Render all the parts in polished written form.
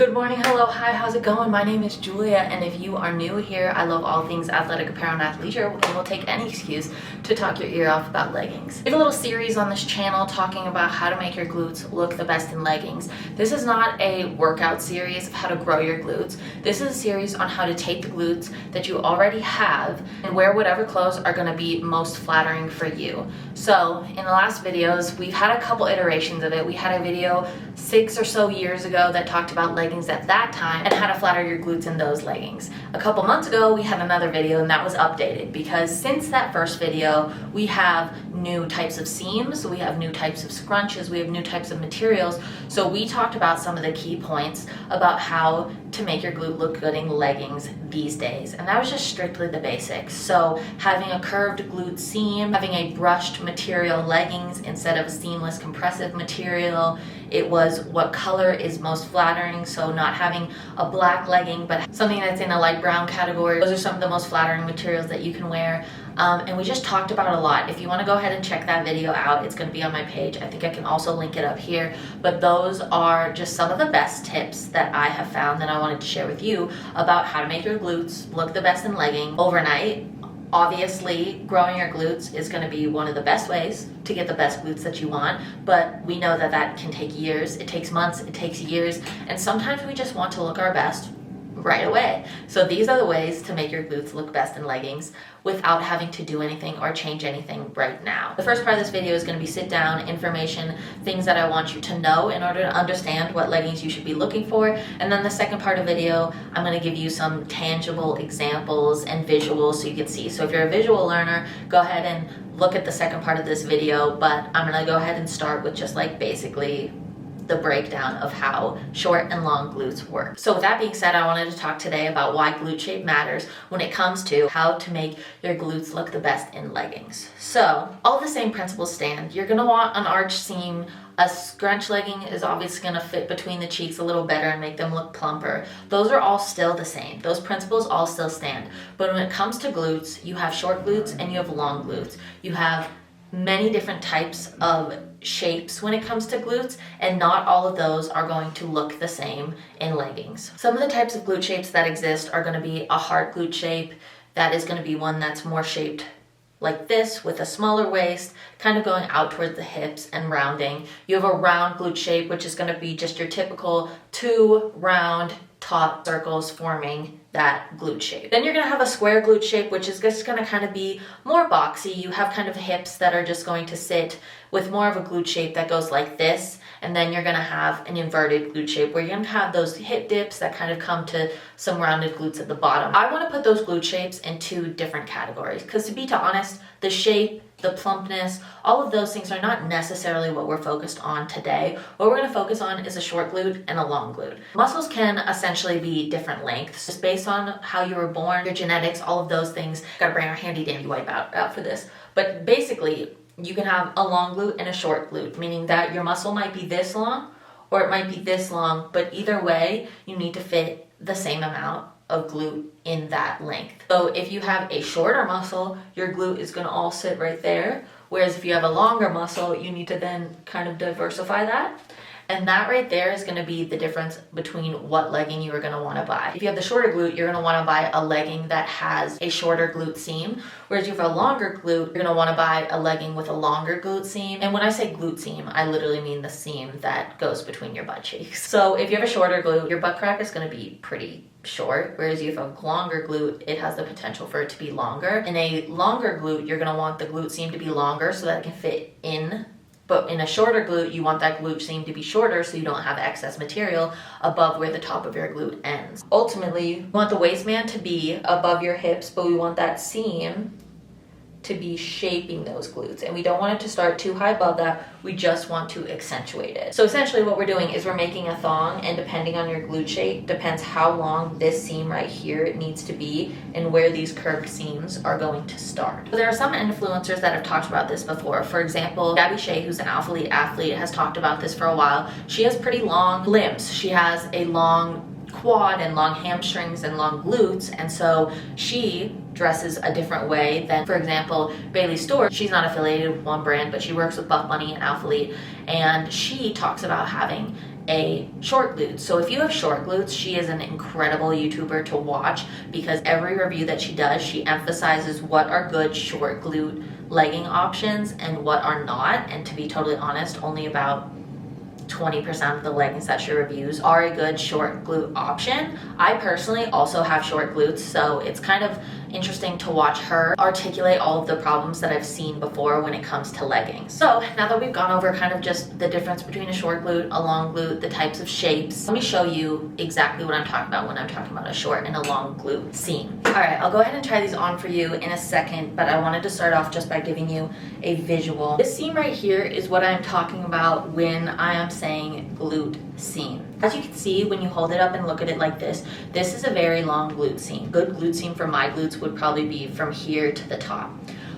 Good morning, hello, hi, how's it going? My name is Julia, and if you are new here, I love all things athletic apparel and athleisure, and will take any excuse to talk your ear off about leggings. We have a little series on this channel talking about how to make your glutes look the best in leggings. This is not a workout series of how to grow your glutes. This is a series on how to take the glutes that you already have and wear whatever clothes are going to be most flattering for you. So in the last videos, we've had a couple iterations of it. We had a video 6 or so years ago that talked about leggings at that time and how to flatter your glutes in those leggings. A couple months ago we had another video and that was updated because since that first video we have new types of seams, we have new types of scrunches, we have new types of materials. So we talked about some of the key points about how to make your glute look good in leggings these days, and that was just strictly the basics. So having a curved glute seam, having a brushed material leggings instead of a seamless compressive material. It was what color is most flattering, so not having a black legging but something that's in a light brown category. Those are some of the most flattering materials that you can wear. And we just talked about a lot. If you want to go ahead and check that video out, it's going to be on my page. I think I can also link it up here. But those are just some of the best tips that I have found that I wanted to share with you about how to make your glutes look the best in legging overnight. Obviously, growing your glutes is going to be one of the best ways to get the best glutes that you want, but we know that that can take years, it takes months, it takes years, and sometimes we just want to look our best right away. So these are the ways to make your glutes look best in leggings without having to do anything or change anything right now. The first part of this video is going to be sit down information, things that I want you to know in order to understand what leggings you should be looking for. And then the second part of the video, I'm going to give you some tangible examples and visuals so you can see. So if you're a visual learner, go ahead and look at the second part of this video, but I'm going to go ahead and start with just like basically the breakdown of how short and long glutes work. So with that being said, I wanted to talk today about why glute shape matters when it comes to how to make your glutes look the best in leggings. So all the same principles stand. You're gonna want an arch seam. A scrunch legging is obviously gonna fit between the cheeks a little better and make them look plumper. Those are all still the same. Those principles all still stand. But when it comes to glutes, you have short glutes and you have long glutes. You have many different types of shapes when it comes to glutes, and not all of those are going to look the same in leggings. Some of the types of glute shapes that exist are going to be a hard glute shape. That is going to be one that's more shaped like this with a smaller waist, kind of going out towards the hips and rounding. You have a round glute shape, which is going to be just your typical two round top circles forming that glute shape. Then you're going to have a square glute shape, which is just going to kind of be more boxy. You have kind of hips that are just going to sit with more of a glute shape that goes like this, and then you're going to have an inverted glute shape where you're going to have those hip dips that kind of come to some rounded glutes at the bottom. I want to put those glute shapes in two different categories because, to be honest, the shape, the plumpness, all of those things are not necessarily what we're focused on today. What we're going to focus on is a short glute and a long glute. Muscles can essentially be different lengths just based on how you were born, your genetics, all of those things. Got to bring our handy dandy wipe out for this. But basically, you can have a long glute and a short glute, meaning that your muscle might be this long or it might be this long, but either way, you need to fit the same amount of glute in that length. So if you have a shorter muscle, your glute is going to all sit right there, whereas if you have a longer muscle, you need to then kind of diversify that. And that right there is going to be the difference between what legging you are going to want to buy. If you have the shorter glute, you're going to want to buy a legging that has a shorter glute seam. Whereas if you have a longer glute, you're going to want to buy a legging with a longer glute seam. And when I say glute seam, I literally mean the seam that goes between your butt cheeks. So if you have a shorter glute, your butt crack is going to be pretty short, whereas if you have a longer glute, it has the potential for it to be longer. In a longer glute, you're going to want the glute seam to be longer so that it can fit in. But in a shorter glute, you want that glute seam to be shorter so you don't have excess material above where the top of your glute ends. Ultimately, you want the waistband to be above your hips, but we want that seam to be shaping those glutes, and we don't want it to start too high above that. We just want to accentuate it. So essentially what we're doing is we're making a thong, and depending on your glute shape depends how long this seam right here needs to be and where these curved seams are going to start. So there are some influencers that have talked about this before. For example, Gabby Shea, who's an Alphalete athlete, has talked about this for a while. She has pretty long limbs. She has a long quad and long hamstrings and long glutes, and so she dresses a different way than, for example, Bailey Stewart. She's not affiliated with one brand, but she works with Buff Bunny and Alphalete, and she talks about having a short glute. So if you have short glutes, she is an incredible YouTuber to watch because every review that she does, she emphasizes what are good short glute legging options and what are not. And to be totally honest, only about 20% of the leggings that she reviews are a good short glute option. I personally also have short glutes, so it's kind of interesting to watch her articulate all of the problems that I've seen before when it comes to leggings. So now that we've gone over kind of just the difference between a short glute, a long glute, the types of shapes, let me show you exactly what I'm talking about when I'm talking about a short and a long glute seam. All right, I'll go ahead and try these on for you in a second, but I wanted to start off just by giving you a visual. This seam right here is what I'm talking about when I am saying glute seam. As you can see, when you hold it up and look at it like this is a very long glute seam. Good glute seam for my glutes would probably be from here to the top.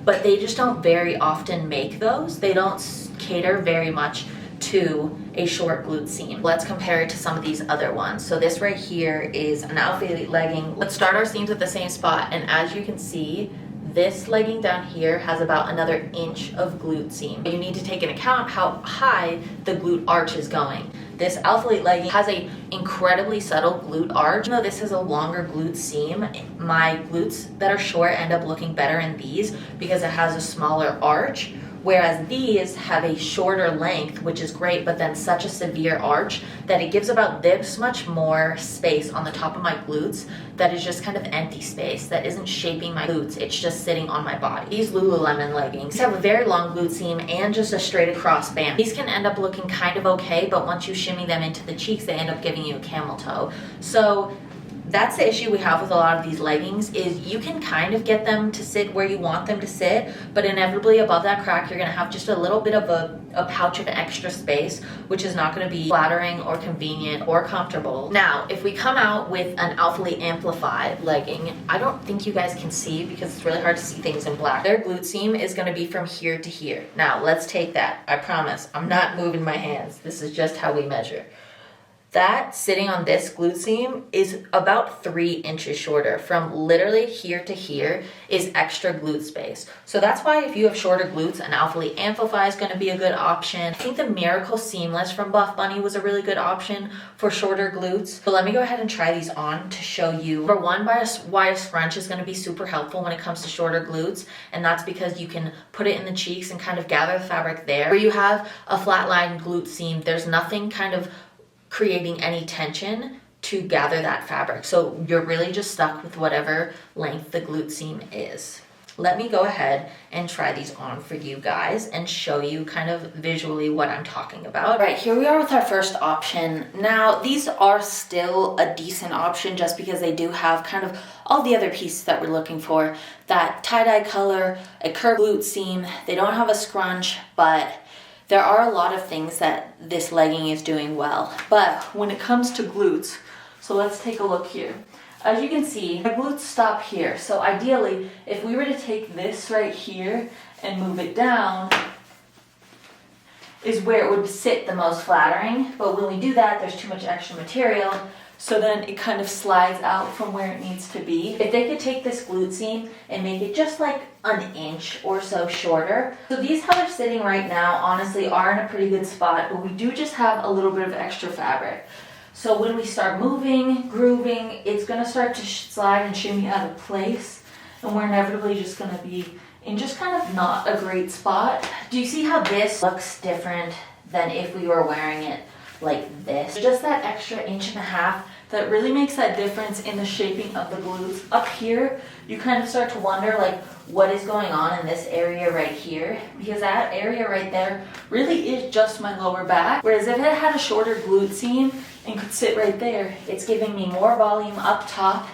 But they just don't very often make those. They don't cater very much to a short glute seam. Let's compare it to some of these other ones. So this right here is an alpha legging. Let's start our seams at the same spot, and as you can see, this legging down here has about another inch of glute seam. You need to take into account how high the glute arch is going. This alpha legging has a incredibly subtle glute arch. Even though this is a longer glute seam, my glutes that are short end up looking better in these because it has a smaller arch. Whereas these have a shorter length, which is great, but then such a severe arch that it gives about this much more space on the top of my glutes that is just kind of empty space, that isn't shaping my glutes, it's just sitting on my body. These Lululemon leggings have a very long glute seam and just a straight across band. These can end up looking kind of okay, but once you shimmy them into the cheeks, they end up giving you a camel toe. So that's the issue we have with a lot of these leggings, is you can kind of get them to sit where you want them to sit, but inevitably above that crack, you're gonna have just a little bit of a pouch of extra space, which is not gonna be flattering or convenient or comfortable. Now, if we come out with an alpha amplified legging, I don't think you guys can see because it's really hard to see things in black. Their glute seam is gonna be from here to here. Now, let's take that. I promise, I'm not moving my hands. This is just how we measure. That sitting on this glute seam is about 3 inches shorter. From literally here to here is extra glute space. So that's why if you have shorter glutes, an alpha amplify is going to be a good option. I think the Miracle Seamless from Buff Bunny was a really good option for shorter glutes. So let me go ahead and try these on to show you. Number one, why a scrunch is going to be super helpful when it comes to shorter glutes. And that's because you can put it in the cheeks and kind of gather the fabric there. Where you have a flat line glute seam, there's nothing kind of creating any tension to gather that fabric. So you're really just stuck with whatever length the glute seam is. Let me go ahead and try these on for you guys and show you kind of visually what I'm talking about. All right, here we are with our first option. Now, these are still a decent option just because they do have kind of all the other pieces that we're looking for. That tie-dye color, a curved glute seam. They don't have a scrunch, but there are a lot of things that this legging is doing well. But when it comes to glutes, so let's take a look here. As you can see, my glutes stop here. So ideally, if we were to take this right here and move it down, is where it would sit the most flattering. But when we do that, there's too much extra material. So then it kind of slides out from where it needs to be. If they could take this glute seam and make it just like an inch or so shorter. So these how they're sitting right now, honestly, are in a pretty good spot, but we do just have a little bit of extra fabric. So when we start moving, grooving, it's gonna start to slide and shimmy out of place, and we're inevitably just gonna be in just kind of not a great spot. Do you see how this looks different than if we were wearing it like this? Just that extra 1.5 inches that really makes that difference in the shaping of the glutes. Up here, you kind of start to wonder like what is going on in this area right here, because that area right there really is just my lower back. Whereas if it had a shorter glute seam and could sit right there, it's giving me more volume up top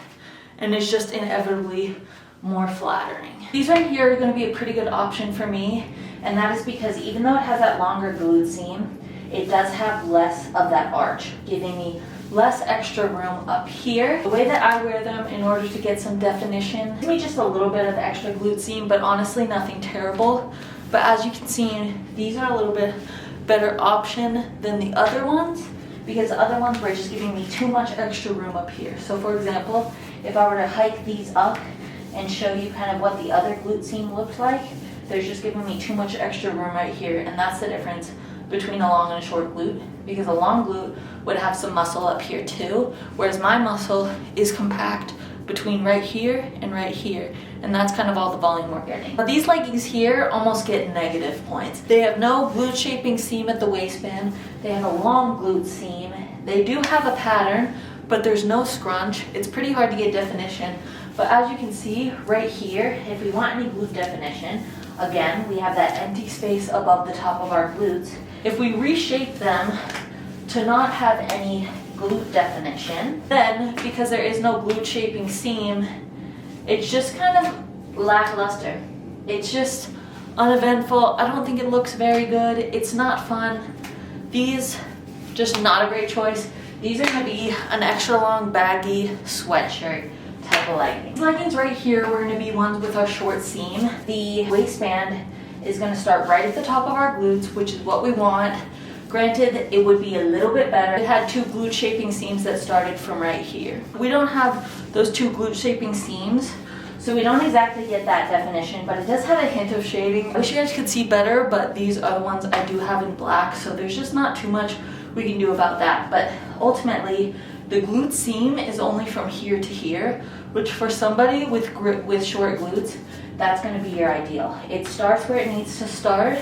and it's just inevitably more flattering. These right here are going to be a pretty good option for me, and that is because even though it has that longer glute seam, it does have less of that arch, giving me less extra room up here. The way that I wear them in order to get some definition, gives me just a little bit of extra glute seam, but honestly nothing terrible. But as you can see, these are a little bit better option than the other ones, because the other ones were just giving me too much extra room up here. So for example, if I were to hike these up and show you kind of what the other glute seam looks like, there's just giving me too much extra room right here, and that's the difference between a long and a short glute, because a long glute would have some muscle up here too, whereas my muscle is compact between right here and right here, and that's kind of all the volume we're getting. Now, these leggings here almost get negative points. They have no glute shaping seam at the waistband. They have a long glute seam. They do have a pattern, but there's no scrunch. It's pretty hard to get definition, but as you can see right here, if we want any glute definition, again, we have that empty space above the top of our glutes. If we reshape them to not have any glute definition, then because there is no glute shaping seam, it's just kind of lackluster. It's just uneventful. I don't think it looks very good. It's not fun. These, just not a great choice. These are gonna be an extra long baggy sweatshirt type of leggings. These leggings right here were gonna be ones with our short seam. The waistband is gonna start right at the top of our glutes, which is what we want. Granted, it would be a little bit better. It had two glute shaping seams that started from right here. We don't have those two glute shaping seams, so we don't exactly get that definition, but it does have a hint of shading. I wish you guys could see better, but these are the ones I do have in black, so there's just not too much we can do about that. But ultimately, the glute seam is only from here to here, which for somebody with short glutes, that's gonna be your ideal. It starts where it needs to start,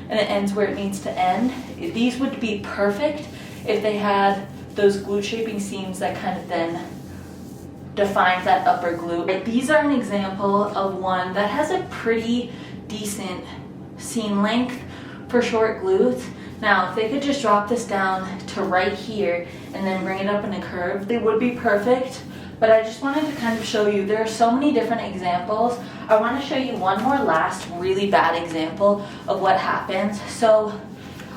and it ends where it needs to end. These would be perfect if they had those glute shaping seams that kind of then defines that upper glute. These are an example of one that has a pretty decent seam length for short glutes. Now, if they could just drop this down to right here and then bring it up in a curve, they would be perfect. But I just wanted to kind of show you, there are so many different examples. I want to show you one more last really bad example of what happens. So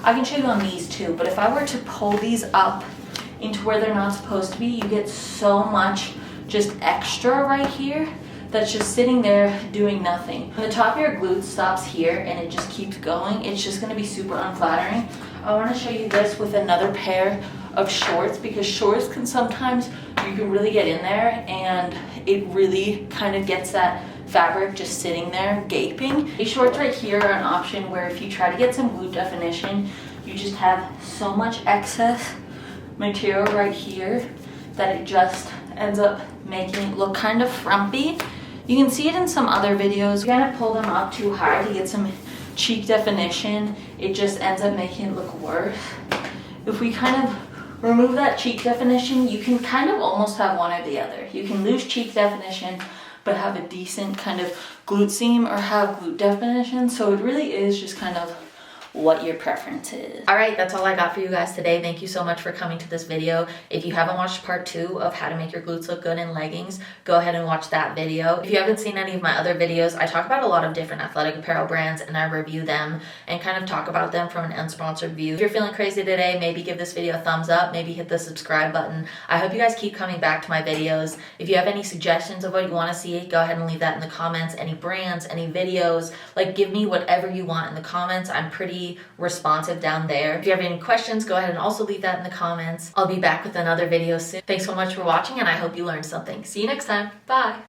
I can show you on these too, but if I were to pull these up into where they're not supposed to be, you get so much just extra right here that's just sitting there doing nothing. When the top of your glute stops here and it just keeps going, it's just going to be super unflattering. I want to show you this with another pair of shorts, because shorts can sometimes, you can really get in there and it really kind of gets that fabric just sitting there gaping. These shorts right here are an option where if you try to get some glute definition, you just have so much excess material right here that it just ends up making it look kind of frumpy. You can see it in some other videos. You kind of pull them up too high to get some cheek definition. It just ends up making it look worse. If we kind of remove that cheek definition, you can kind of almost have one or the other. You can lose cheek definition, but have a decent kind of glute seam, or have glute definition. So it really is just kind of what your preference is. All right, that's all I got for you guys today. Thank you so much for coming to this video. If you haven't watched part 2 of how to make your glutes look good in leggings, go ahead and watch that video. If you haven't seen any of my other videos, I talk about a lot of different athletic apparel brands and I review them and kind of talk about them from an unsponsored view. If you're feeling crazy today, maybe give this video a thumbs up, maybe hit the subscribe button. I hope you guys keep coming back to my videos. If you have any suggestions of what you want to see, go ahead and leave that in the comments. Any brands, any videos, like give me whatever you want in the comments. I'm pretty responsive down there. If you have any questions, go ahead and also leave that in the comments. I'll be back with another video soon. Thanks so much for watching, and I hope you learned something. See you next time. Bye.